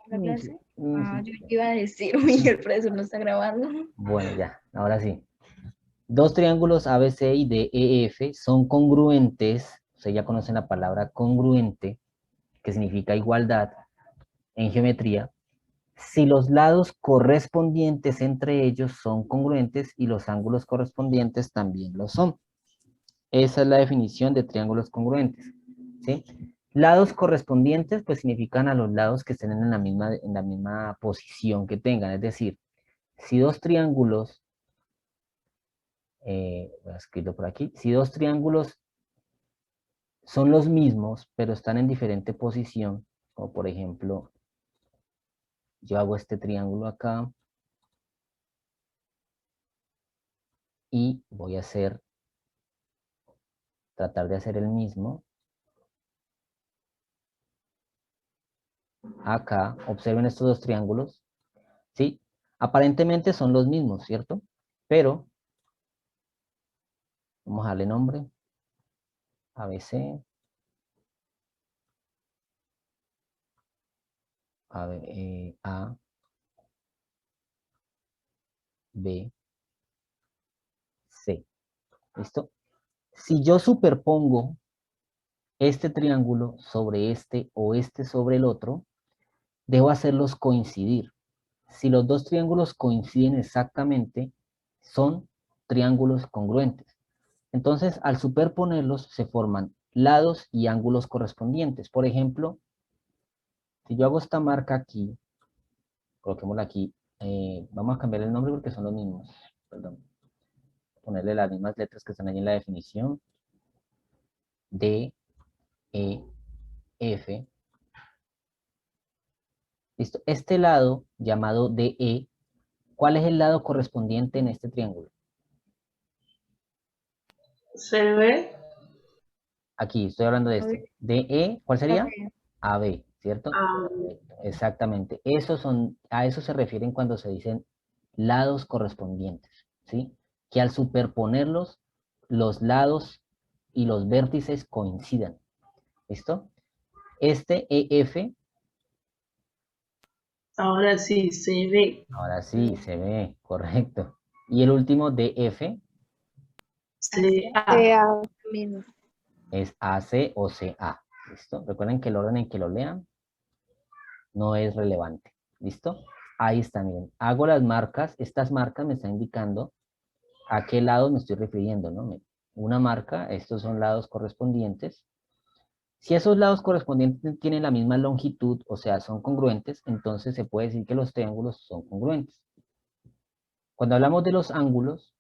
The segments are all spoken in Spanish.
¿La clase? Sí. Yo iba a decir, Miguel, el profesor no está grabando. Bueno, ya, ahora sí. Dos triángulos ABC y DEF son congruentes, ustedes ya conocen la palabra congruente, que significa igualdad en geometría, si los lados correspondientes entre ellos son congruentes y los ángulos correspondientes también lo son. Esa es la definición de triángulos congruentes, ¿sí? Lados correspondientes, pues significan a los lados que estén en la misma posición que tengan. Es decir, si dos triángulos, voy a escribirlo por aquí, si dos triángulos son los mismos, pero están en diferente posición, como por ejemplo, yo hago este triángulo acá y voy a tratar de hacer el mismo acá. Observen estos dos triángulos, ¿sí? Aparentemente son los mismos, ¿cierto? Pero, vamos a darle nombre, ABC, A, B, C. ¿Listo? Si yo superpongo este triángulo sobre este o este sobre el otro, debo hacerlos coincidir. Si los dos triángulos coinciden exactamente, son triángulos congruentes. Entonces, al superponerlos, se forman lados y ángulos correspondientes. Por ejemplo, si yo hago esta marca aquí, coloquémosla aquí, vamos a cambiar el nombre porque son los mismos. Perdón. Ponerle las mismas letras que están ahí en la definición. D, E, F. Listo. Este lado, llamado DE, ¿cuál es el lado correspondiente en este triángulo? Se ve. Aquí, estoy hablando de A ver, este. DE, ¿cuál a sería? ver. AB, ¿cierto? Correcto, exactamente. A eso se refieren cuando se dicen lados correspondientes, ¿sí? Que al superponerlos, los lados y los vértices coincidan. ¿Listo? Este EF, Ahora sí se ve. ahora sí, se ve, correcto. Y el último DF Se ha. Sea menos. es AC o CA. ¿Listo? Recuerden que el orden en que lo lean no es relevante. ¿Listo? Ahí está, miren. Hago las marcas. Estas marcas me están indicando a qué lado me estoy refiriendo, ¿no? Una marca, estos son lados correspondientes. Si esos lados correspondientes tienen la misma longitud, o sea, son congruentes, entonces se puede decir que los triángulos son congruentes. Cuando hablamos de los ángulos,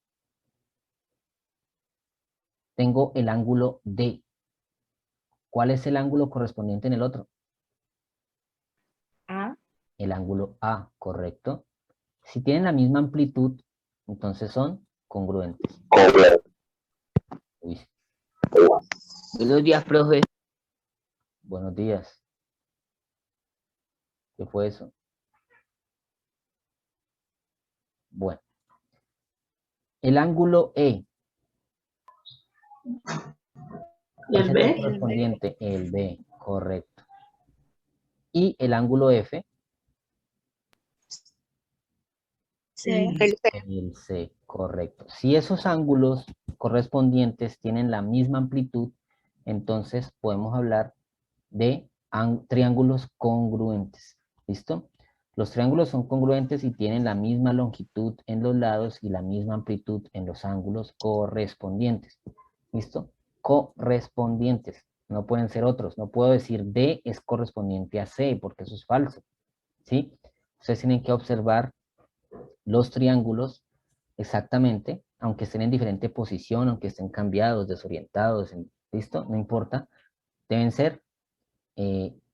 tengo el ángulo D. ¿Cuál es el ángulo correspondiente en el otro? A. El ángulo A, correcto. Si tienen la misma amplitud, entonces son congruentes. Uy, Buenos días, profe. buenos días. ¿Qué fue eso? Bueno, el ángulo E. ¿Y ¿Cuál el sería el B? correspondiente? El B, correcto. Y el ángulo F, C. el C, correcto. Si esos ángulos correspondientes tienen la misma amplitud, entonces podemos hablar de triángulos congruentes. ¿Listo? Los triángulos son congruentes y tienen la misma longitud en los lados y la misma amplitud en los ángulos correspondientes. ¿Listo? Correspondientes. No pueden ser otros. No puedo decir D es correspondiente a C porque eso es falso. ¿Sí? Ustedes tienen que observar los triángulos exactamente, aunque estén en diferente posición, aunque estén cambiados, desorientados, ¿listo? No importa. Deben ser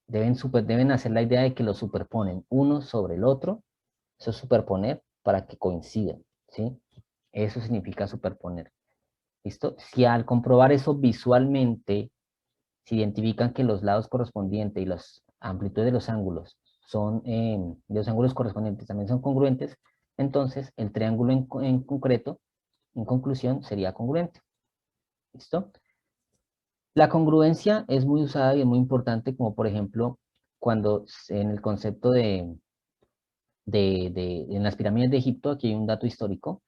deben hacer la idea de que los superponen uno sobre el otro, eso es superponer para que coincidan, ¿sí? Eso significa superponer, ¿listo? Si al comprobar eso visualmente, se identifican que los lados correspondientes y las amplitudes de los ángulos los ángulos correspondientes también son congruentes, entonces el triángulo en concreto, en conclusión, sería congruente, ¿listo? La congruencia es muy usada y es muy importante, como por ejemplo, cuando en el concepto en las pirámides de Egipto, aquí hay un dato histórico.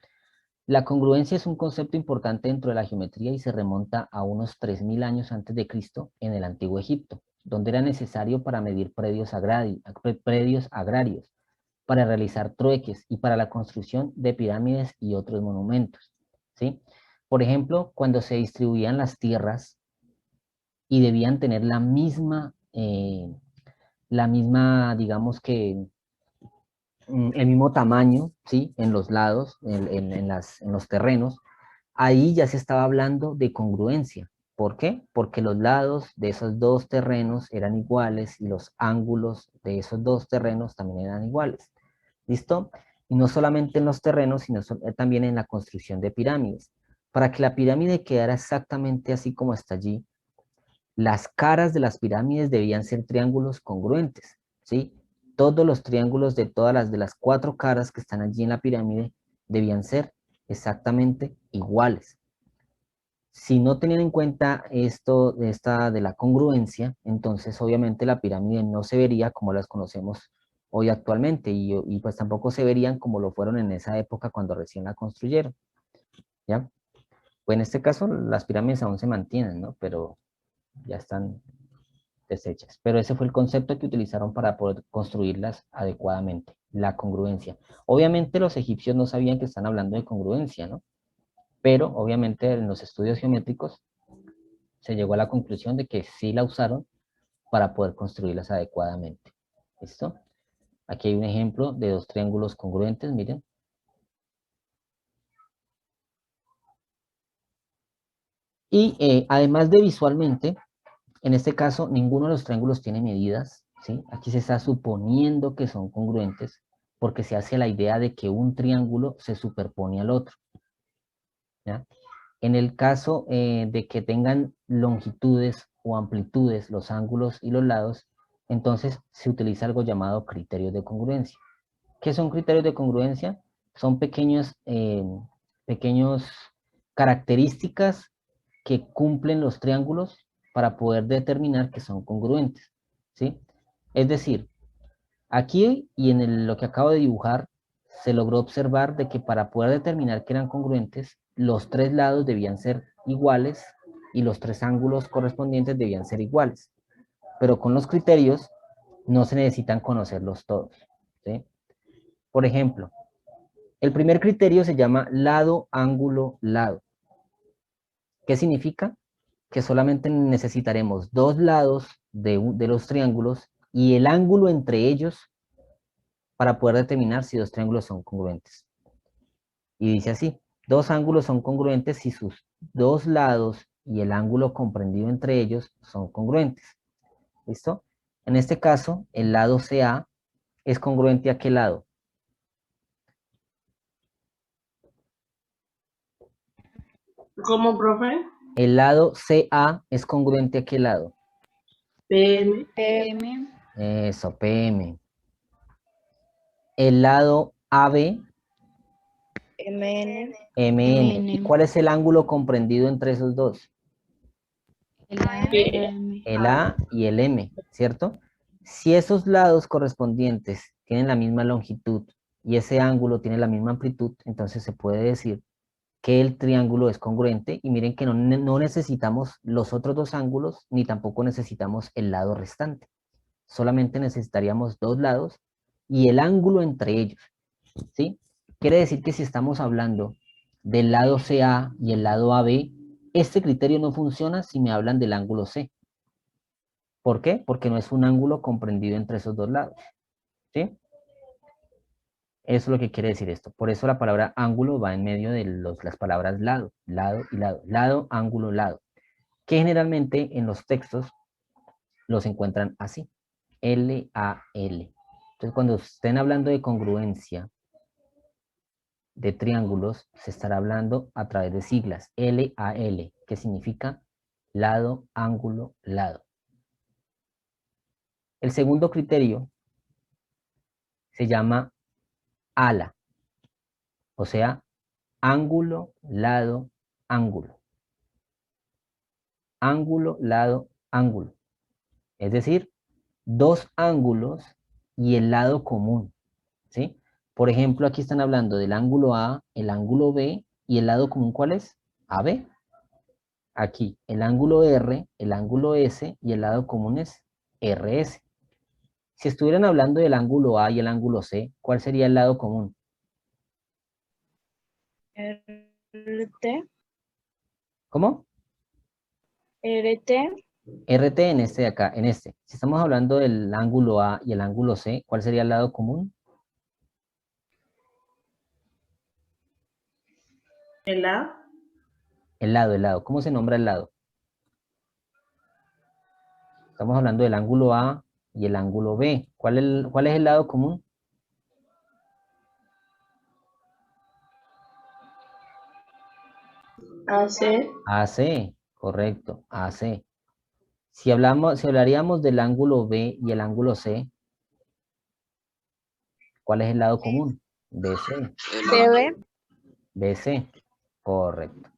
La congruencia es un concepto importante dentro de la geometría y se remonta a unos 3000 años antes de Cristo en el Antiguo Egipto, donde era necesario para medir predios agrarios, para realizar trueques y para la construcción de pirámides y otros monumentos, ¿sí? Por ejemplo, cuando se distribuían las tierras y debían tener digamos que el mismo tamaño, ¿sí? En los lados, en los terrenos, ahí ya se estaba hablando de congruencia. ¿Por qué? Porque los lados de esos dos terrenos eran iguales y los ángulos de esos dos terrenos también eran iguales. ¿Listo? Y no solamente en los terrenos, sino también en la construcción de pirámides. Para que la pirámide quedara exactamente así como está allí, las caras de las pirámides debían ser triángulos congruentes, ¿sí? Todos los triángulos de todas de las 4 caras que están allí en la pirámide debían ser exactamente iguales. Si no tenían en cuenta esta de la congruencia, entonces obviamente la pirámide no se vería como las conocemos hoy actualmente y pues tampoco se verían como lo fueron en esa época cuando recién la construyeron, ¿ya? Pues en este caso las pirámides aún se mantienen, ¿no? Pero ya están deshechas. Pero ese fue el concepto que utilizaron para poder construirlas adecuadamente, la congruencia. Obviamente los egipcios no sabían que están hablando de congruencia, ¿no? Pero obviamente en los estudios geométricos se llegó a la conclusión de que sí la usaron para poder construirlas adecuadamente. ¿Listo? Aquí hay un ejemplo de 2 triángulos congruentes, miren. Y además de visualmente, en este caso ninguno de los triángulos tiene medidas, ¿sí? Aquí se está suponiendo que son congruentes porque se hace la idea de que un triángulo se superpone al otro, ¿ya? En el caso de que tengan longitudes o amplitudes, los ángulos y los lados, entonces se utiliza algo llamado criterios de congruencia. ¿Qué son criterios de congruencia? Son pequeños características que cumplen los triángulos para poder determinar que son congruentes, ¿sí? Es decir, aquí y en lo que acabo de dibujar, se logró observar de que para poder determinar que eran congruentes, los 3 lados debían ser iguales y los 3 ángulos correspondientes debían ser iguales. Pero con los criterios no se necesitan conocerlos todos, ¿sí? Por ejemplo, el primer criterio se llama lado, ángulo, lado. ¿Qué significa? Que solamente necesitaremos 2 lados de los triángulos y el ángulo entre ellos para poder determinar si 2 triángulos son congruentes. Y dice así, 2 ángulos son congruentes si sus 2 lados y el ángulo comprendido entre ellos son congruentes. ¿Listo? En este caso, el lado CA es congruente a qué lado. ¿Cómo, profe? El lado CA es congruente a qué lado. PM. PM. Eso, PM. El lado AB, MN. MN. ¿Y cuál es el ángulo comprendido entre esos dos? El El A y el M, ¿cierto? Si esos lados correspondientes tienen la misma longitud y ese ángulo tiene la misma amplitud, entonces se puede decir que el triángulo es congruente y miren que no necesitamos los otros 2 ángulos ni tampoco necesitamos el lado restante. Solamente necesitaríamos 2 lados y el ángulo entre ellos, ¿sí? Quiere decir que si estamos hablando del lado CA y el lado AB, este criterio no funciona si me hablan del ángulo C. ¿Por qué? Porque no es un ángulo comprendido entre esos 2 lados, ¿sí? Eso es lo que quiere decir esto. Por eso la palabra ángulo va en medio de las palabras lado, lado y lado. Lado, ángulo, lado. Que generalmente en los textos los encuentran así. L-A-L. Entonces cuando estén hablando de congruencia de triángulos, se estará hablando a través de siglas. L-A-L, que significa lado, ángulo, lado. El segundo criterio se llama ala. O sea, ángulo, lado, ángulo. Ángulo, lado, ángulo. Es decir, dos ángulos y el lado común, ¿sí? Por ejemplo, aquí están hablando del ángulo A, el ángulo B, y el lado común, ¿cuál es? AB. Aquí, el ángulo R, el ángulo S, y el lado común es RS. Si estuvieran hablando del ángulo A y el ángulo C, ¿cuál sería el lado común? RT, ¿Cómo? RT, RT en este de acá, en este. Si estamos hablando del ángulo A y el ángulo C, ¿cuál sería el lado común? El A, El lado. ¿Cómo se nombra el lado? Estamos hablando del ángulo A y el ángulo B. ¿Cuál es el lado común? AC, AC, correcto, AC. Si hablaríamos del ángulo B y el ángulo C, ¿cuál es el lado común? BC, CB, BC, correcto.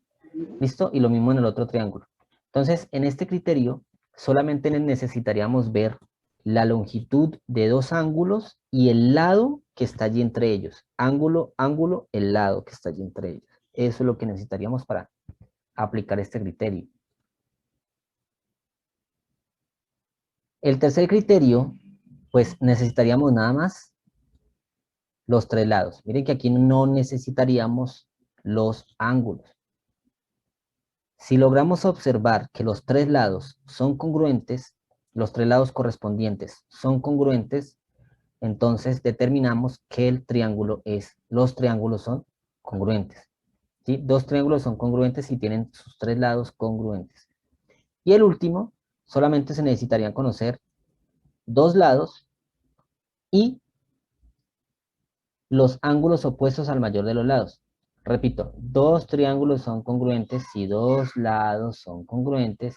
¿Listo? Y lo mismo en el otro triángulo. Entonces, en este criterio, solamente necesitaríamos ver la longitud de dos ángulos y el lado que está allí entre ellos. Ángulo, ángulo, el lado que está allí entre ellos. Eso es lo que necesitaríamos para aplicar este criterio. El tercer criterio, pues necesitaríamos nada más los tres lados. Miren que aquí no necesitaríamos los ángulos. Si logramos observar que los tres lados son congruentes, los tres lados correspondientes son congruentes, entonces determinamos que los triángulos son congruentes. ¿Sí? Dos triángulos son congruentes y tienen sus tres lados congruentes. Y el último, solamente se necesitarían conocer dos lados y los ángulos opuestos al mayor de los lados. Repito, dos triángulos son congruentes si dos lados son congruentes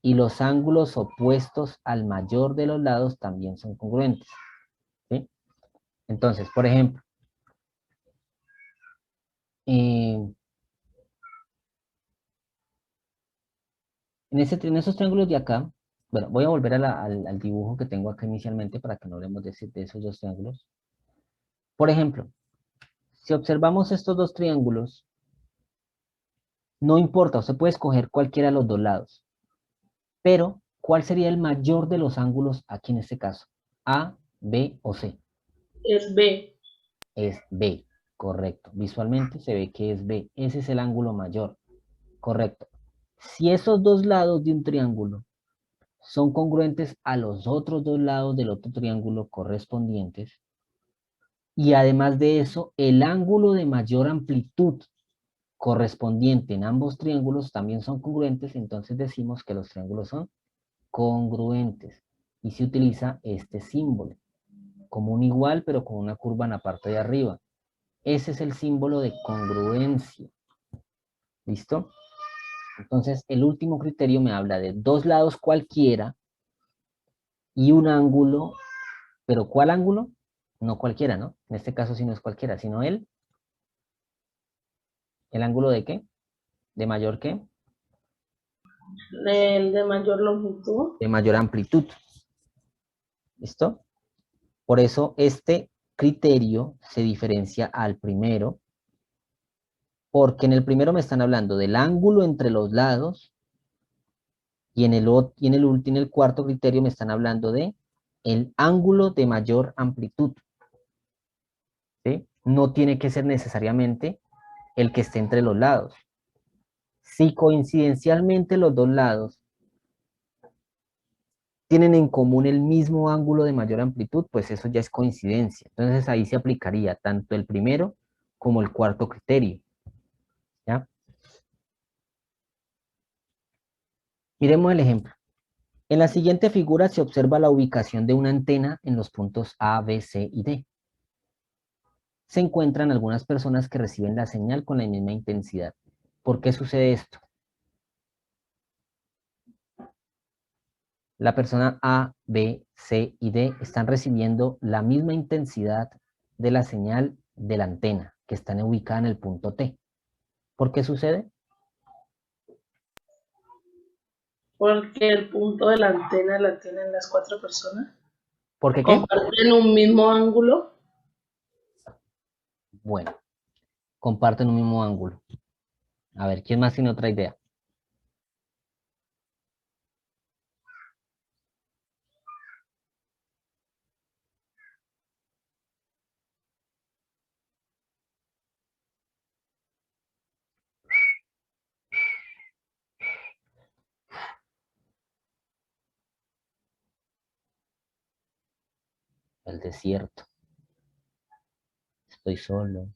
y los ángulos opuestos al mayor de los lados también son congruentes. ¿Sí? Entonces, por ejemplo, en esos triángulos de acá, bueno, voy a volver al dibujo que tengo acá inicialmente para que no hablemos de esos dos triángulos. Por ejemplo, si observamos estos dos triángulos, no importa, usted puede escoger cualquiera de los dos lados. Pero, ¿cuál sería el mayor de los ángulos aquí en este caso? ¿A, B o C? es B. Es B, correcto. Visualmente se ve que es B. Ese es el ángulo mayor, correcto. Si esos dos lados de un triángulo son congruentes a los otros dos lados del otro triángulo correspondientes, y además de eso, el ángulo de mayor amplitud correspondiente en ambos triángulos también son congruentes, entonces decimos que los triángulos son congruentes. Y se utiliza este símbolo, como un igual, pero con una curva en la parte de arriba. Ese es el símbolo de congruencia. ¿Listo? Entonces, el último criterio me habla de dos lados cualquiera y un ángulo, pero ¿cuál ángulo? No cualquiera, ¿no? En este caso sí no es cualquiera, sino ¿el ángulo de qué? ¿De mayor qué? El de mayor longitud. De mayor amplitud. ¿Listo? Por eso este criterio se diferencia al primero, porque en el primero me están hablando del ángulo entre los lados y en el cuarto criterio me están hablando de el ángulo de mayor amplitud. ¿Sí? No tiene que ser necesariamente el que esté entre los lados. Si coincidencialmente los dos lados tienen en común el mismo ángulo de mayor amplitud, pues eso ya es coincidencia. Entonces ahí se aplicaría tanto el primero como el cuarto criterio. ¿Ya? Miremos el ejemplo. En la siguiente figura se observa la ubicación de una antena en los puntos A, B, C y D. Se encuentran algunas personas que reciben la señal con la misma intensidad. ¿Por qué sucede esto? La persona A, B, C y D están recibiendo la misma intensidad de la señal de la antena que está ubicada en el punto T. ¿Por qué sucede? Porque el punto de la antena la tienen las cuatro personas. ¿Por qué qué? ¿Comparten un mismo ángulo? Bueno, comparten un mismo ángulo. A ver, ¿quién más tiene otra idea? El desierto. Estoy solo.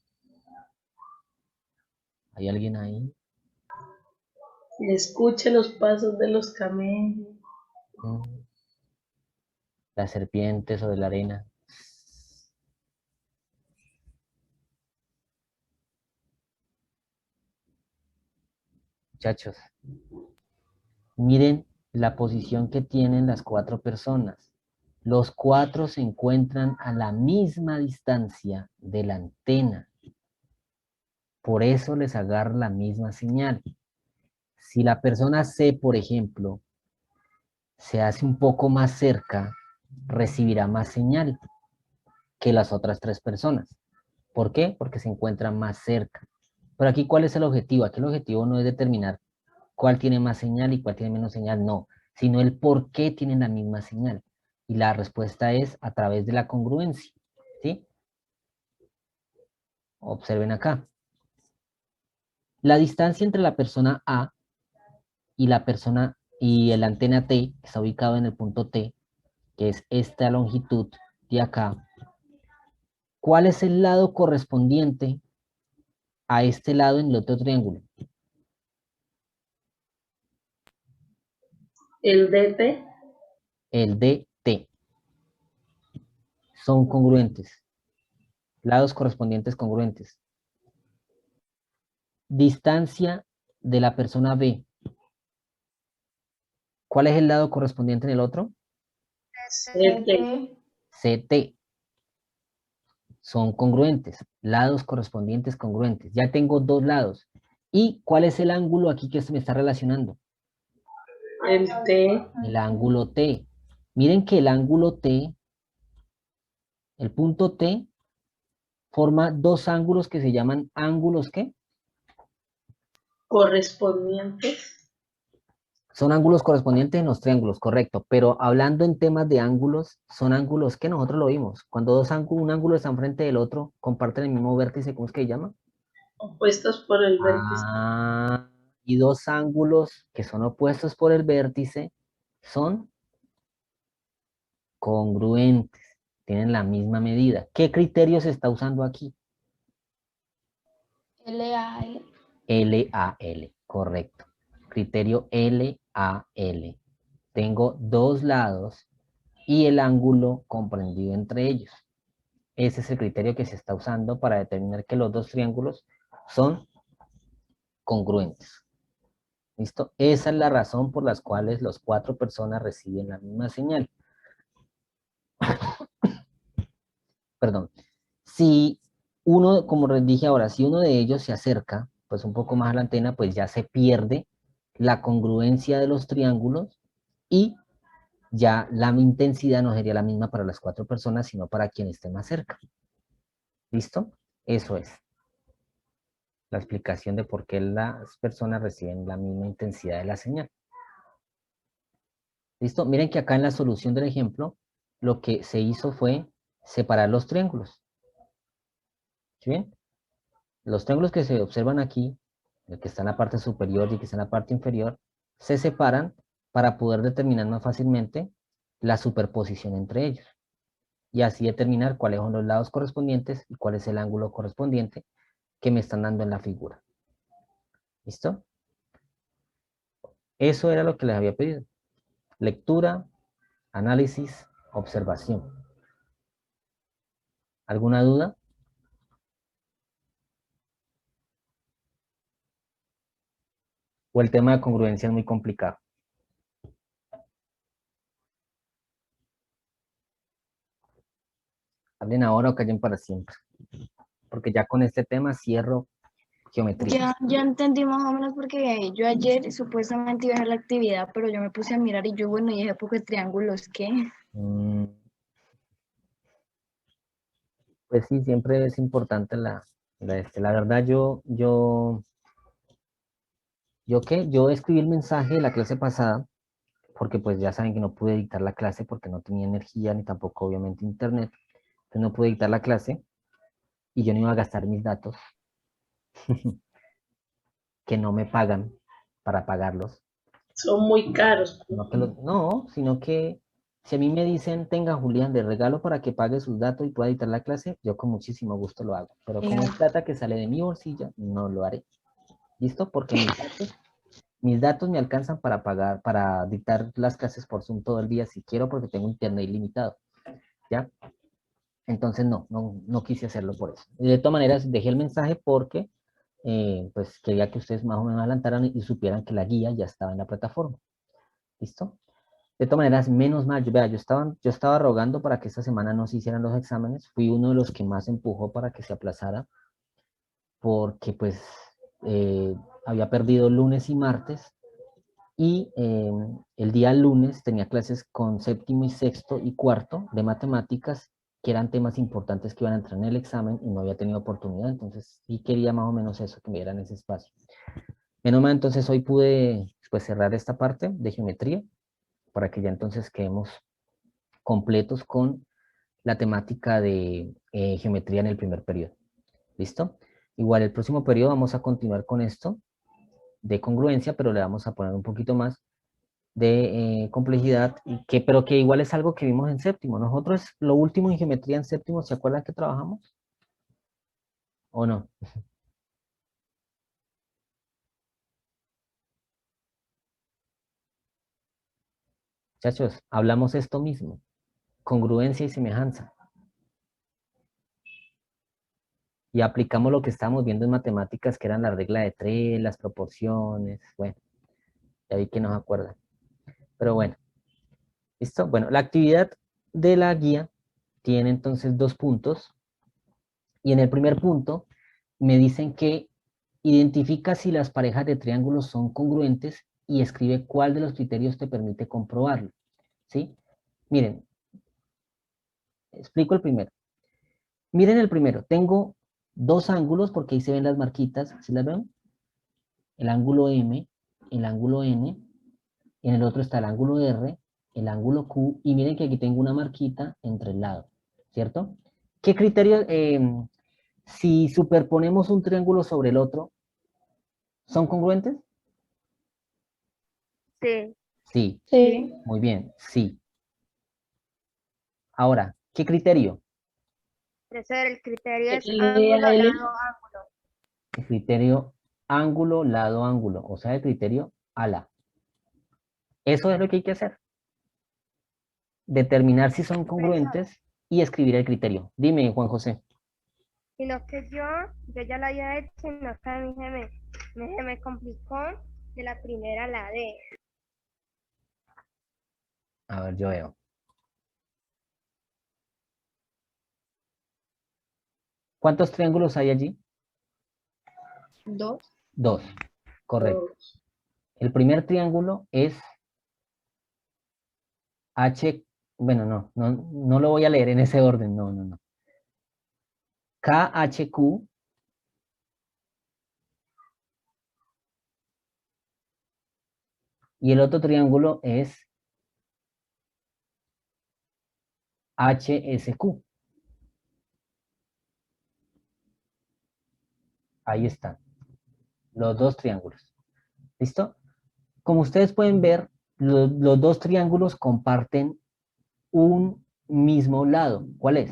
¿Hay alguien ahí? Escuche los pasos de los camellos. Mm. La serpiente sobre la arena. Muchachos, miren la posición que tienen las 4 personas. Los 4 se encuentran a la misma distancia de la antena. Por eso les agarra la misma señal. Si la persona C, por ejemplo, se hace un poco más cerca, recibirá más señal que las otras 3 personas. ¿Por qué? Porque se encuentran más cerca. Pero aquí, ¿cuál es el objetivo? Aquí el objetivo no es determinar cuál tiene más señal y cuál tiene menos señal, no, sino el por qué tienen la misma señal. Y la respuesta es a través de la congruencia, ¿sí? Observen acá. La distancia entre la persona A y la persona y el antena T, que está ubicado en el punto T, que es esta longitud de acá. ¿Cuál es el lado correspondiente a este lado en el otro triángulo? El DT. El DT. Son congruentes. Lados correspondientes congruentes. Distancia de la persona B. ¿Cuál es el lado correspondiente en el otro? DT. CT. Son congruentes. Lados correspondientes congruentes. Ya tengo 2 lados. ¿Y cuál es el ángulo aquí que se me está relacionando? El T. El ángulo T. Miren que el ángulo T, el punto T, forma 2 ángulos que se llaman ángulos, ¿qué? Correspondientes. Son ángulos correspondientes en los triángulos, correcto. Pero hablando en temas de ángulos, son ángulos que nosotros lo vimos. Cuando un ángulo está enfrente del otro, comparten el mismo vértice, ¿cómo es que se llama? Opuestos por el vértice. Ah, y 2 ángulos que son opuestos por el vértice son congruentes. Tienen la misma medida. ¿Qué criterio se está usando aquí? LAL. LAL, correcto. Criterio LAL. Tengo 2 lados y el ángulo comprendido entre ellos. Ese es el criterio que se está usando para determinar que los 2 triángulos son congruentes. ¿Listo? Esa es la razón por las cuales las 4 personas reciben la misma señal. Perdón. Si uno, como les dije ahora, si uno de ellos se acerca, pues un poco más a la antena, pues ya se pierde la congruencia de los triángulos y ya la intensidad no sería la misma para las 4 personas, sino para quien esté más cerca. ¿Listo? Eso es la explicación de por qué las personas reciben la misma intensidad de la señal. ¿Listo? Miren que acá en la solución del ejemplo, lo que se hizo fue separar los triángulos. ¿Sí bien? Los triángulos que se observan aquí, el que está en la parte superior y el que está en la parte inferior, se separan para poder determinar más fácilmente la superposición entre ellos. Y así determinar cuáles son los lados correspondientes y cuál es el ángulo correspondiente que me están dando en la figura. ¿Listo? Eso era lo que les había pedido. Lectura, análisis, observación. ¿Alguna duda? ¿O el tema de congruencia es muy complicado? Hablen ahora o callen para siempre. Porque ya con este tema cierro geometría. Ya entendí más o menos porque yo ayer supuestamente iba a hacer la actividad, pero yo me puse a mirar y yo, bueno, y ese poco de triángulos, ¿qué? Mm, Pues sí, siempre es importante la verdad, yo escribí el mensaje de la clase pasada, porque pues ya saben que no pude dictar la clase porque no tenía energía ni tampoco obviamente internet, entonces no pude dictar la clase y yo no iba a gastar mis datos que no me pagan para pagarlos. Son muy caros. No, sino que si a mí me dicen, tenga Julián de regalo para que pague sus datos y pueda editar la clase, yo con muchísimo gusto lo hago. Pero como es Claro. plata que sale de mi bolsillo, no lo haré. ¿Listo? Porque mis datos me alcanzan para pagar, para dictar las clases por Zoom todo el día si quiero, porque tengo internet ilimitado. ¿Ya? Entonces no quise hacerlo por eso. Y de todas maneras, dejé el mensaje porque pues quería que ustedes más o menos adelantaran y supieran que la guía ya estaba en la plataforma. ¿Listo? De todas maneras, menos mal, vea, yo estaba rogando para que esta semana no se hicieran los exámenes, fui uno de los que más empujó para que se aplazara, porque pues eh, había perdido lunes y martes, y el día lunes tenía clases con séptimo y sexto y cuarto de matemáticas, que eran temas importantes que iban a entrar en el examen y no había tenido oportunidad, entonces sí quería más o menos eso, que me dieran ese espacio. Menos mal, entonces hoy pude pues, cerrar esta parte de geometría, para que ya entonces quedemos completos con la temática de geometría en el primer periodo. ¿Listo? Igual el próximo periodo vamos a continuar con esto de congruencia, pero le vamos a poner un poquito más de complejidad, pero que igual es algo que vimos en séptimo. Nosotros lo último en geometría en séptimo, ¿se acuerdan que trabajamos? ¿O no? Muchachos, hablamos esto mismo, congruencia y semejanza. Y aplicamos lo que estábamos viendo en matemáticas, que eran la regla de tres, las proporciones, bueno, ya vi que nos acuerdan. Pero bueno, ¿listo? Bueno, la actividad de la guía tiene entonces 2 puntos. Y en el primer punto me dicen que identifica si las parejas de triángulos son congruentes y escribe cuál de los criterios te permite comprobarlo. ¿Sí? Miren, explico el primero. Miren el primero. Tengo 2 ángulos porque ahí se ven las marquitas. ¿Sí las ven? El ángulo M, el ángulo N. Y en el otro está el ángulo R, el ángulo Q. Y miren que aquí tengo una marquita entre el lado. ¿Cierto? ¿Qué criterio? Si superponemos un triángulo sobre el otro, ¿son congruentes? Sí. Sí, Sí. muy bien, sí. Ahora, ¿qué criterio? El criterio es ángulo, LAL. lado, ángulo. El criterio ángulo, lado, ángulo, o sea, el criterio ala. Eso es lo que hay que hacer. Determinar si son Profesor, congruentes y escribir el criterio. Dime, Juan José. sino que yo ya lo había hecho, sino que a mí se me complicó de la primera a la D. A ver, yo veo. ¿Cuántos triángulos hay allí? 2. 2. Correcto. El primer triángulo es H, bueno, no lo voy a leer en ese orden, no. KHQ y el otro triángulo es HSQ. Ahí están, los 2 triángulos. ¿Listo? Como ustedes pueden ver, los 2 triángulos comparten un mismo lado. ¿Cuál es?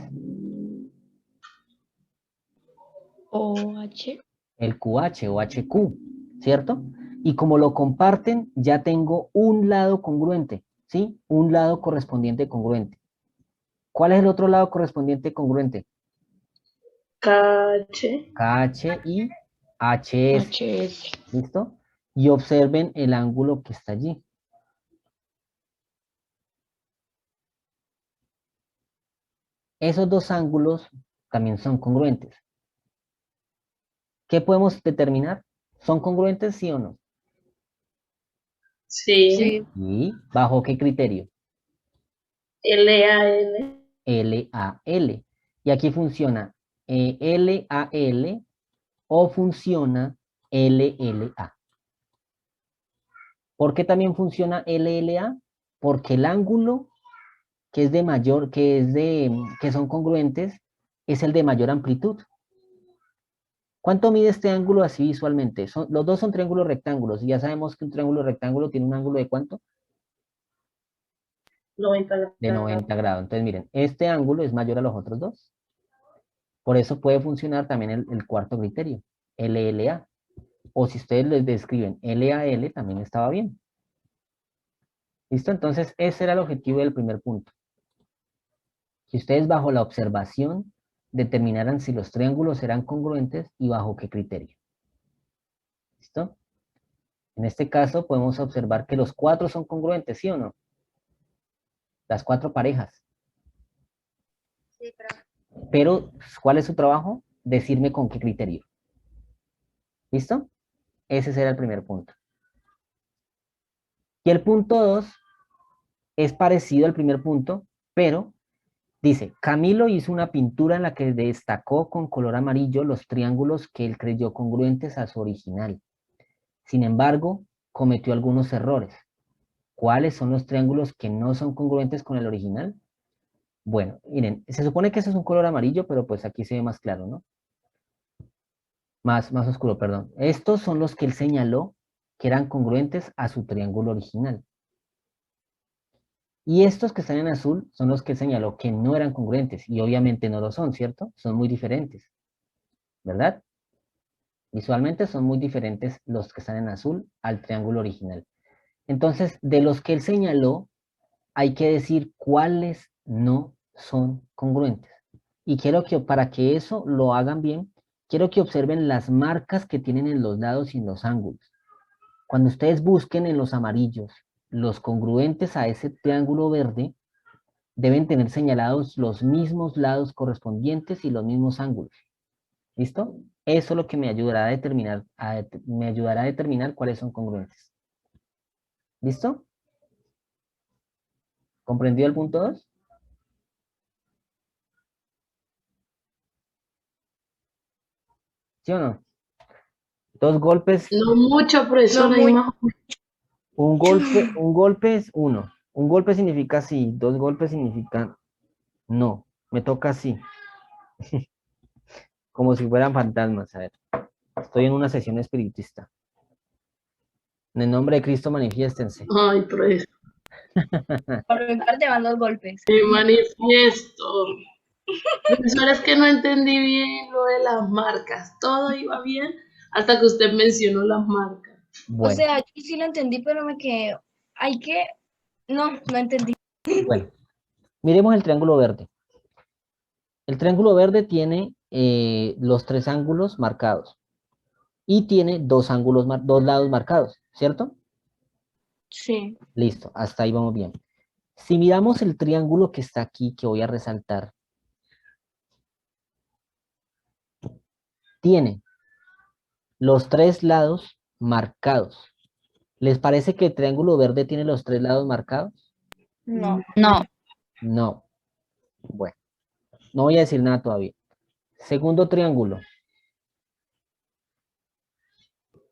OH. El QH o HQ, ¿cierto? Y como lo comparten, ya tengo un lado congruente, ¿sí? Un lado correspondiente congruente. ¿Cuál es el otro lado correspondiente congruente? KH. KH y HS, HS. ¿listo? Y observen el ángulo que está allí. Esos 2 ángulos también son congruentes. ¿Qué podemos determinar? ¿Son congruentes, sí o no? Sí. Sí. ¿Y bajo qué criterio? LAL. LAL. Y aquí funciona LAL o funciona LLA. ¿Por qué también funciona LLA? Porque el ángulo que es de mayor, que son congruentes, es el de mayor amplitud. ¿Cuánto mide este ángulo así visualmente? Los dos son triángulos rectángulos, y ya sabemos que un triángulo rectángulo tiene un ángulo de ¿cuánto? 90 grados. De 90 grados. Entonces, miren, este ángulo es mayor a los otros dos. Por eso puede funcionar también el cuarto criterio, LLA. O si ustedes les describen LAL, también estaba bien. ¿Listo? Entonces, ese era el objetivo del primer punto. Si ustedes bajo la observación determinaran si los triángulos eran congruentes y bajo qué criterio. ¿Listo? En este caso podemos observar que los 4 son congruentes, ¿sí o no? Las 4 parejas. Sí, pero Pero, ¿cuál es su trabajo? Decirme con qué criterio. ¿Listo? Ese será el primer punto. Y el punto 2 es parecido al primer punto, pero dice, Camilo hizo una pintura en la que destacó con color amarillo los triángulos que él creyó congruentes a su original. Sin embargo, cometió algunos errores. ¿Cuáles son los triángulos que no son congruentes con el original? Bueno, miren, se supone que ese es un color amarillo, pero pues aquí se ve más claro, ¿no? Más oscuro, perdón. Estos son los que él señaló que eran congruentes a su triángulo original. Y estos que están en azul son los que él señaló que no eran congruentes, y obviamente no lo son, ¿cierto? Son muy diferentes, ¿verdad? Visualmente son muy diferentes los que están en azul al triángulo original. Entonces, de los que él señaló, hay que decir cuáles no son congruentes. Y quiero que, para que eso lo hagan bien, quiero que observen las marcas que tienen en los lados y en los ángulos. Cuando ustedes busquen en los amarillos los congruentes a ese triángulo verde, deben tener señalados los mismos lados correspondientes y los mismos ángulos. ¿Listo? Eso es lo que me ayudará a determinar cuáles son congruentes. ¿Listo? ¿Comprendió el punto 2? ¿Sí o no? Dos golpes, No mucho, profesor, No ahí muy- más. un golpe es uno. Un golpe significa sí, dos golpes significan no. Me toca así. Como si fueran fantasmas. A ver, estoy en una sesión espiritista. En el nombre de Cristo, manifiéstense. Ay, profesor, Por mi parte van 2 golpes. me manifiesto. Profesor, es que no entendí bien lo de las marcas. Todo iba bien hasta que usted mencionó las marcas. O Bueno, sea, yo sí lo entendí, pero me quedé. Hay que. No entendí. bueno. Miremos el triángulo verde. El triángulo verde tiene los 3 ángulos marcados. Y tiene dos lados marcados, ¿cierto? Sí. Listo, hasta ahí vamos bien. Si miramos el triángulo que está aquí, que voy a resaltar, tiene los 3 lados marcados. ¿Les parece que el triángulo verde tiene los 3 lados marcados? No. No. Bueno, no voy a decir nada todavía. Segundo triángulo,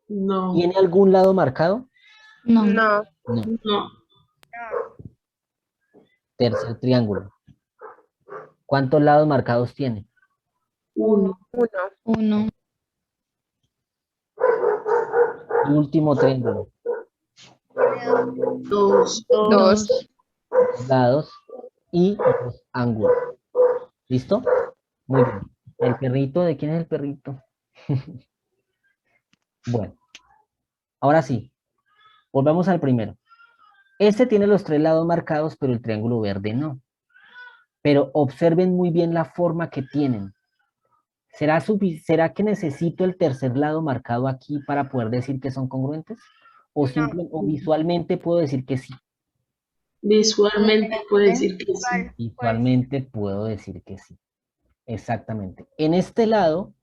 No, ¿tiene algún lado marcado? No. No. no, Tercer triángulo, ¿cuántos lados marcados tiene? uno, Uno. Y último triángulo, dos, Dos. lados y los ángulos. ¿Listo? Muy bien. ¿El perrito? ¿De quién es el perrito? Bueno, ahora sí, volvamos al primero. Este tiene los 3 lados marcados, pero el triángulo verde no. Pero observen muy bien la forma que tienen. ¿Será que necesito el tercer lado marcado aquí para poder decir que son congruentes? ¿O visualmente puedo decir que sí? visualmente puede decir que sí. Igual, pues, Visualmente puedo decir que sí. Exactamente. En este lado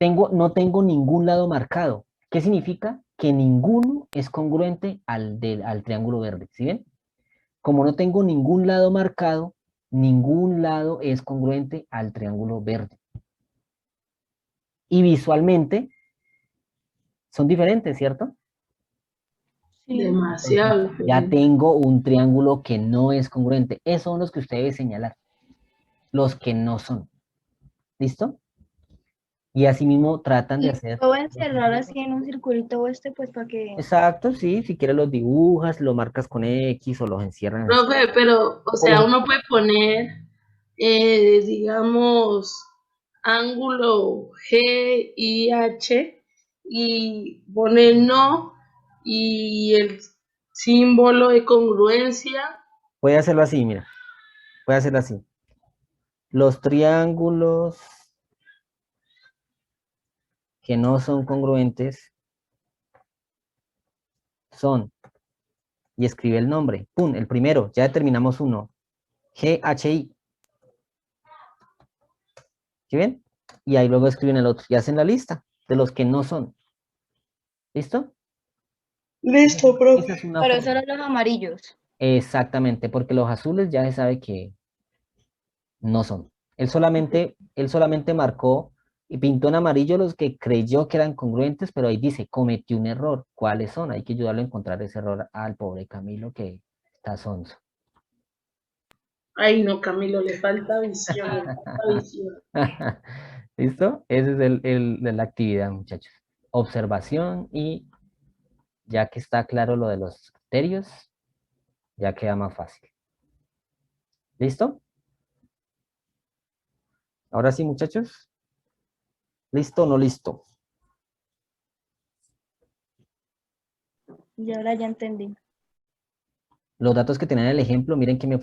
no tengo ningún lado marcado. ¿Qué significa? Que ninguno es congruente al triángulo verde. ¿Sí ven? Como no tengo ningún lado marcado, ningún lado es congruente al triángulo verde. Y visualmente son diferentes, ¿cierto? Demasiado Entonces, ya diferente. tengo un triángulo que no es congruente. Esos son los que usted debe señalar, los que no son. ¿Listo? Y asimismo tratan de Y hacer... lo voy a encerrar así en un circulito pues para que... Exacto, sí, si quieres los dibujas, lo marcas con X o los encierran en... Profe, pero, o o sea, uno puede poner, digamos, ángulo G y H y poner no y el símbolo de congruencia. Puede hacerlo así, mira. Puede hacerlo así. Los triángulos que no son congruentes son, y escribe el nombre, ¡pum! El primero, ya determinamos uno, GHI, ¿sí ven? Y ahí luego escriben el otro, y hacen la lista de los que no son, ¿listo? Listo, Esa profe. es una Pero forma. solo los amarillos. Exactamente, porque los azules ya se sabe que no son. Él solamente marcó y pintó en amarillo los que creyó que eran congruentes, pero ahí dice, cometió un error. ¿Cuáles son? Hay que ayudarlo a encontrar ese error al pobre Camilo que está sonso. Ay, no, Camilo, le falta visión, le falta visión. ¿Listo? Ese es de la actividad, muchachos. Observación y ya que está claro lo de los criterios, ya queda más fácil. ¿Listo? Ahora sí, muchachos. ¿Listo o no listo? Y ahora ya entendí. Los datos que tenía en el ejemplo, miren que me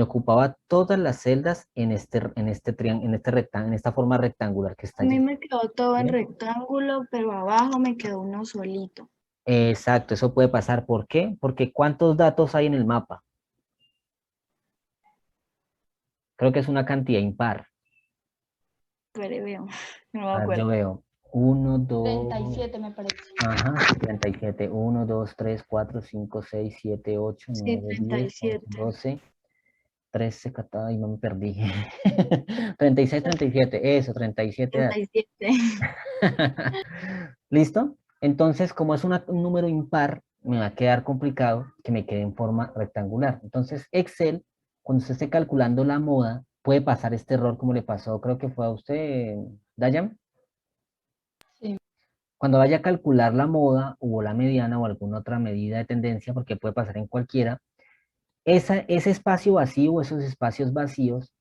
ocupaba todas las celdas en en esta forma rectangular que está A mí allí. me quedó todo en ¿Bien? rectángulo, pero abajo me quedó uno solito. Exacto, eso puede pasar. ¿Por qué? Porque ¿cuántos datos hay en el mapa? Creo que es una cantidad impar. Pero veo, no me A ver, yo acuerdo. veo 1, 2, 37 me parece. ajá, 37. 1, 2, 3, 4, 5, 6, 7, 8, Sí, 9, 10, 11, 37. 12, 13, 14, ay, no me perdí. 36, 37, eso, 37 datos. 37. ¿Listo? Entonces, como es un número impar, me va a quedar complicado que me quede en forma rectangular. Entonces, Excel, cuando usted esté calculando la moda, puede pasar este error como le pasó, creo que fue a usted, Dayan. Sí. Cuando vaya a calcular la moda o la mediana o alguna otra medida de tendencia, porque puede pasar en cualquiera, ese espacio vacío, esos espacios vacíos,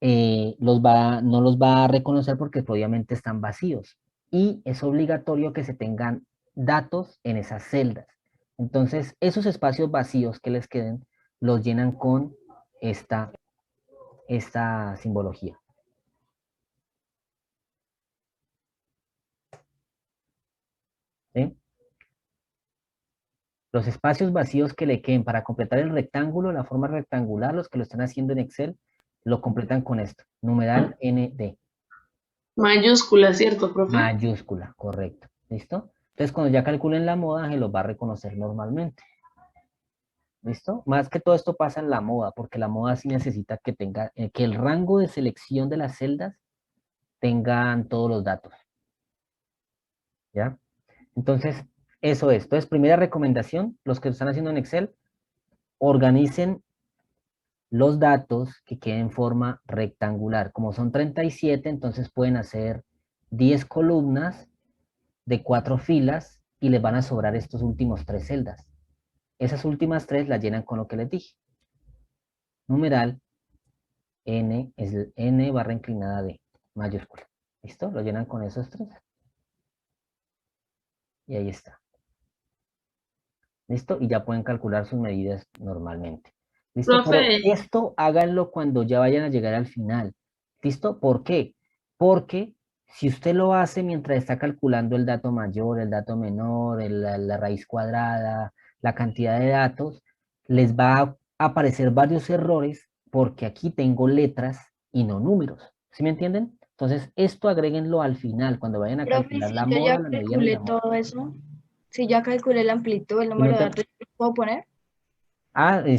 no los va a reconocer porque obviamente están vacíos. Y es obligatorio que se tengan datos en esas celdas. Entonces, esos espacios vacíos que les queden, los llenan con esta simbología. ¿Sí? Los espacios vacíos que le queden para completar el rectángulo, la forma rectangular, los que lo están haciendo en Excel, lo completan con esto, numeral ND. Mayúscula, ¿cierto, profe? Mayúscula, correcto. ¿Listo? Entonces, cuando ya calculen la moda, se los va a reconocer normalmente. ¿Listo? Más que todo esto pasa en la moda, porque la moda sí necesita que el rango de selección de las celdas tengan todos los datos. ¿Ya? Entonces, eso es. Entonces, primera recomendación, los que lo están haciendo en Excel, organicen los datos que queden en forma rectangular. Como son 37, entonces pueden hacer 10 columnas de 4 filas y les van a sobrar estos últimos 3 celdas. Esas últimas 3 las llenan con lo que les dije. Numeral N es el N barra inclinada D, mayúscula. ¿Listo? Lo llenan con esos 3. Y ahí está. ¿Listo? Y ya pueden calcular sus medidas normalmente. ¿Listo? Pero Profe, esto háganlo cuando ya vayan a llegar al final. ¿Listo? ¿Por qué? Porque si usted lo hace mientras está calculando el dato mayor, el dato menor, la raíz cuadrada, la cantidad de datos, les va a aparecer varios errores porque aquí tengo letras y no números. ¿Sí me entienden? Entonces, esto agréguenlo al final, cuando vayan a Profe, calcular si la yo moda, ya la mediana y calculé la moda. todo eso, si ya calculé la amplitud, el Y no número de te, datos, ¿puedo poner?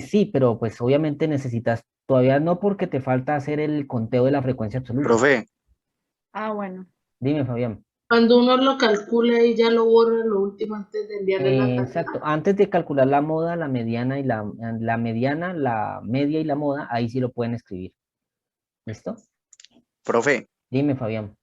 Sí, pero pues obviamente necesitas, todavía no porque te falta hacer el conteo de la frecuencia absoluta. Profe, Ah, bueno. Dime, Fabián. Cuando uno lo calcula y ya lo borra lo último antes de enviarle la tarea. Exacto. Antes de calcular la moda, la mediana y la mediana, la media y la moda, ahí sí lo pueden escribir. ¿Listo? profe, Dime, Fabián.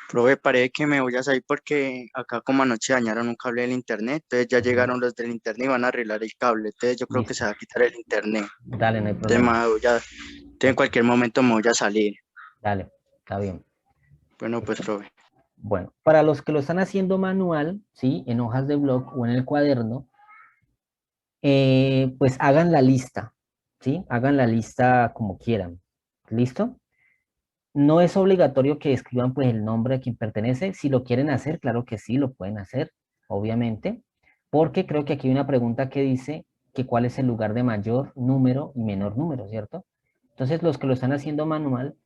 profe, parece que me voy a salir porque acá como anoche dañaron un cable del internet, entonces ya llegaron los del internet y van a arreglar el cable, entonces yo creo que Listo. se va a quitar el internet. Dale, no hay Entonces, problema. entonces en cualquier momento me voy a salir. Dale, está bien. Bueno, pues, ¿Listo? profe. Bueno, para los que lo están haciendo manual, ¿sí? En hojas de blog o en el cuaderno, pues hagan la lista, ¿sí? Hagan la lista como quieran. ¿Listo? No es obligatorio que escriban pues el nombre a quien pertenece. Si lo quieren hacer, claro que sí, lo pueden hacer, obviamente, porque creo que aquí hay una pregunta que dice que cuál es el lugar de mayor número y menor número, ¿cierto? Entonces, los que lo están haciendo manual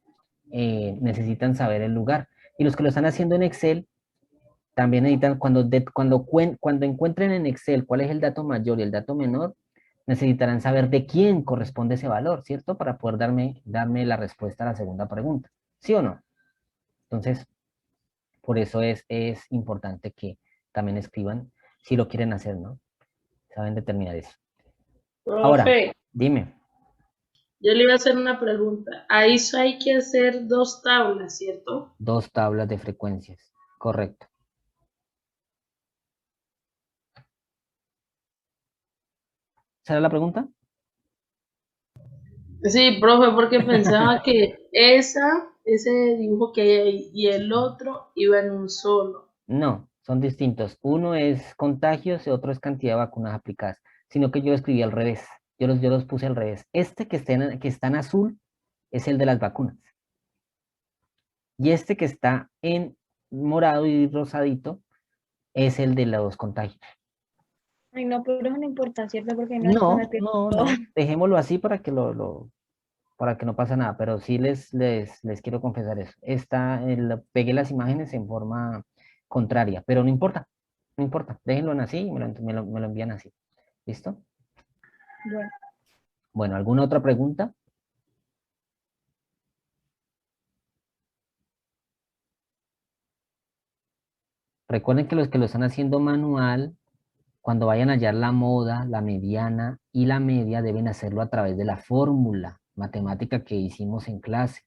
necesitan saber el lugar. Y los que lo están haciendo en Excel, también necesitan, cuando encuentren en Excel cuál es el dato mayor y el dato menor, necesitarán saber de quién corresponde ese valor, ¿cierto? Para poder darme la respuesta a la segunda pregunta. ¿Sí o no? Entonces, por eso es importante que también escriban si lo quieren hacer, ¿no? Saben determinar eso. Ahora, Profe, dime. yo le iba a hacer una pregunta. A eso hay que hacer 2 tablas, ¿cierto? 2 tablas de frecuencias. Correcto. ¿Será la pregunta? Sí, profe, porque pensaba que ese dibujo que hay ahí y el otro iba en un solo. No, son distintos. Uno es contagios y otro es cantidad de vacunas aplicadas. Sino que yo lo escribí al revés. Yo los puse al revés. Este que está en azul es el de las vacunas. Y este que está en morado y rosadito es el de los contagios. Ay, no, pero eso no importa, ¿cierto? Porque no, después me No, pierdo no, todo. no. Dejémoslo así para que para que no pase nada, pero sí les quiero confesar eso. Pegué las imágenes en forma contraria, pero no importa, no importa. Déjenlo en así y me lo envían así. ¿Listo? Bueno, Bueno, ¿alguna otra pregunta? Recuerden que los que lo están haciendo manual, cuando vayan a hallar la moda, la mediana y la media, deben hacerlo a través de la fórmula matemática que hicimos en clase,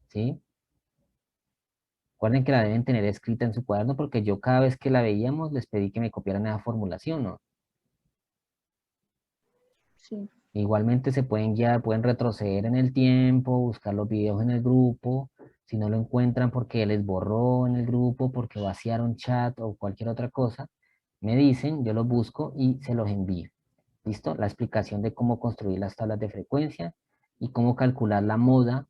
¿sí? Recuerden que la deben tener escrita en su cuaderno porque yo cada vez que la veíamos les pedí que me copiaran esa formulación, ¿no? sí. Igualmente se pueden guiar, pueden retroceder en el tiempo, buscar los videos en el grupo. Si no lo encuentran porque les borró en el grupo, porque vaciaron chat o cualquier otra cosa, me dicen, yo los busco y se los envío. ¿Listo? La explicación de cómo construir las tablas de frecuencia y cómo calcular la moda,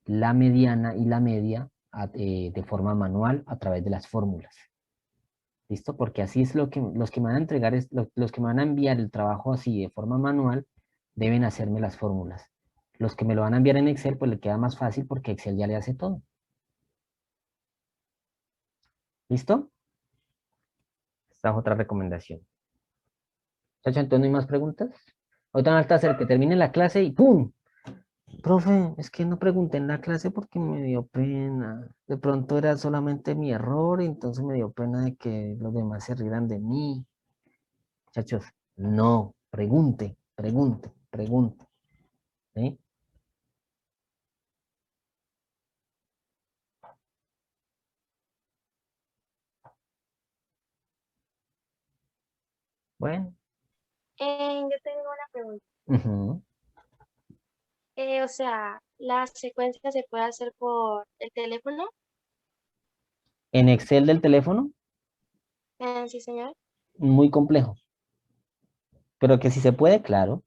la mediana y la media de forma manual a través de las fórmulas. ¿Listo? Porque así es los que me van a entregar, los que me van a enviar el trabajo así de forma manual, deben hacerme las fórmulas. Los que me lo van a enviar en Excel, pues le queda más fácil porque Excel ya le hace todo. ¿Listo? Esta es otra recomendación. Chacho, entonces no hay más preguntas. Ahorita van a hacer que termine la clase y ¡pum! Profe, es que no pregunté en la clase porque me dio pena. De pronto era solamente mi error y entonces me dio pena de que los demás se rieran de mí. Muchachos, no, pregunte, pregunte, pregunte. ¿Sí? Bueno, Yo tengo una pregunta. ujú. O sea, ¿la secuencia se puede hacer por el teléfono? En Excel del teléfono, Sí, señor. muy complejo. Pero que si se puede, claro.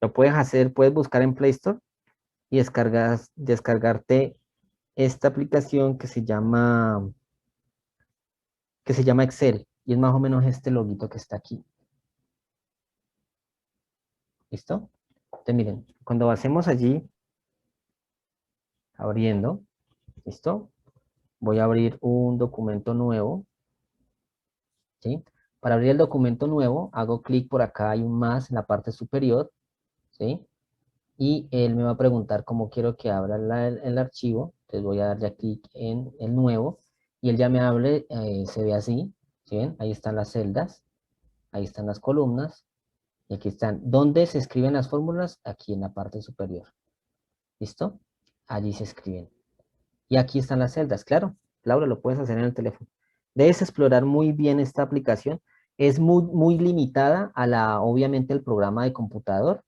Lo puedes hacer, puedes buscar en Play Store y descargarte esta aplicación que se llama Excel. Y es más o menos este loguito que está aquí. ¿Listo? Entonces, miren, cuando hacemos allí, abriendo, ¿listo? Voy a abrir un documento nuevo, ¿sí? Para abrir el documento nuevo, hago clic por acá, hay un más en la parte superior, ¿sí? Y él me va a preguntar cómo quiero que abra el archivo. Entonces voy a darle clic en el nuevo y él ya me abre, se ve así, ¿sí ven? Ahí están las celdas, ahí están las columnas, y aquí están. ¿Dónde se escriben las fórmulas? Aquí en la parte superior. ¿Listo? Allí se escriben. Y aquí están las celdas, claro. Laura, lo puedes hacer en el teléfono. Debes explorar muy bien esta aplicación. Es muy limitada a obviamente, el programa de computador,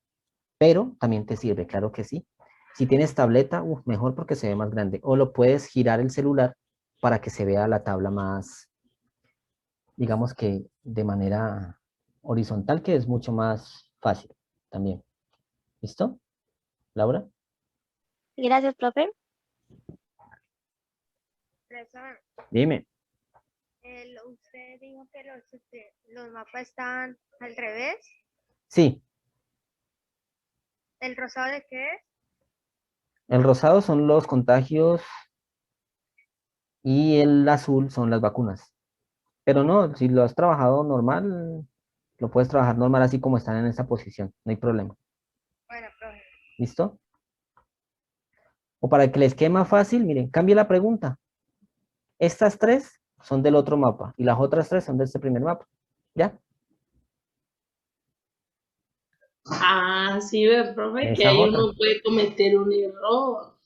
pero también te sirve, claro que sí. Si tienes tableta, mejor porque se ve más grande. O lo puedes girar el celular para que se vea la tabla más, digamos que de manera horizontal, que es mucho más fácil también. ¿Listo? Laura. Gracias, profe. Profesor, Dime. usted dijo que los mapas están al revés. Sí, ¿El rosado de qué es? el rosado son los contagios y el azul son las vacunas. Pero no, si lo has trabajado normal, lo puedes trabajar normal así como están en esta posición, no hay problema. Bueno, profe. ¿Listo? O para que les quede más fácil, miren, cambie la pregunta. Estas tres son del otro mapa y las otras tres son de este primer mapa. ¿Ya? Ah, sí, ve, profe, que Esa es ahí otra. uno puede cometer un error.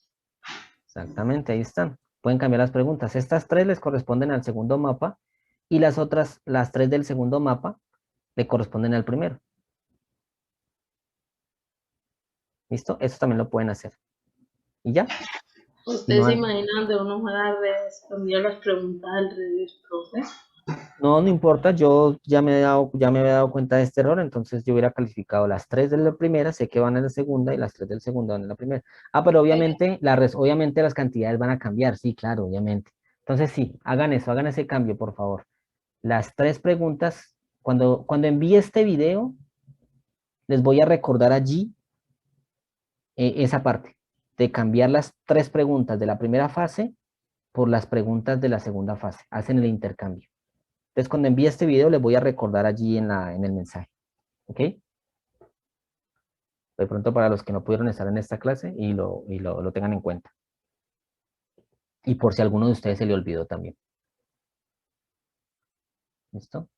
Exactamente, ahí están. Pueden cambiar las preguntas. Estas tres les corresponden al segundo mapa y las otras, las tres del segundo mapa, le corresponden al primero. ¿Listo? Eso también lo pueden hacer. ¿Y ya? Si ¿Ustedes no, se imaginan de uno fuera respondido las preguntas al revés, profe? no importa, yo ya me había dado cuenta de este error, entonces yo hubiera calificado las tres de la primera, sé que van en la segunda y las tres del segundo van en la primera. Ah, pero obviamente, obviamente las cantidades van a cambiar, sí, claro, obviamente. Entonces sí, hagan eso, hagan ese cambio, por favor. Las tres preguntas, cuando envíe este video, les voy a recordar allí esa parte, de cambiar las tres preguntas de la primera fase por las preguntas de la segunda fase. Hacen el intercambio. Entonces, cuando envíe este video, les voy a recordar allí en el mensaje. ¿Ok? De pronto para los que no pudieron estar en esta clase y lo tengan en cuenta. Y por si alguno de ustedes se le olvidó también. ¿Listo?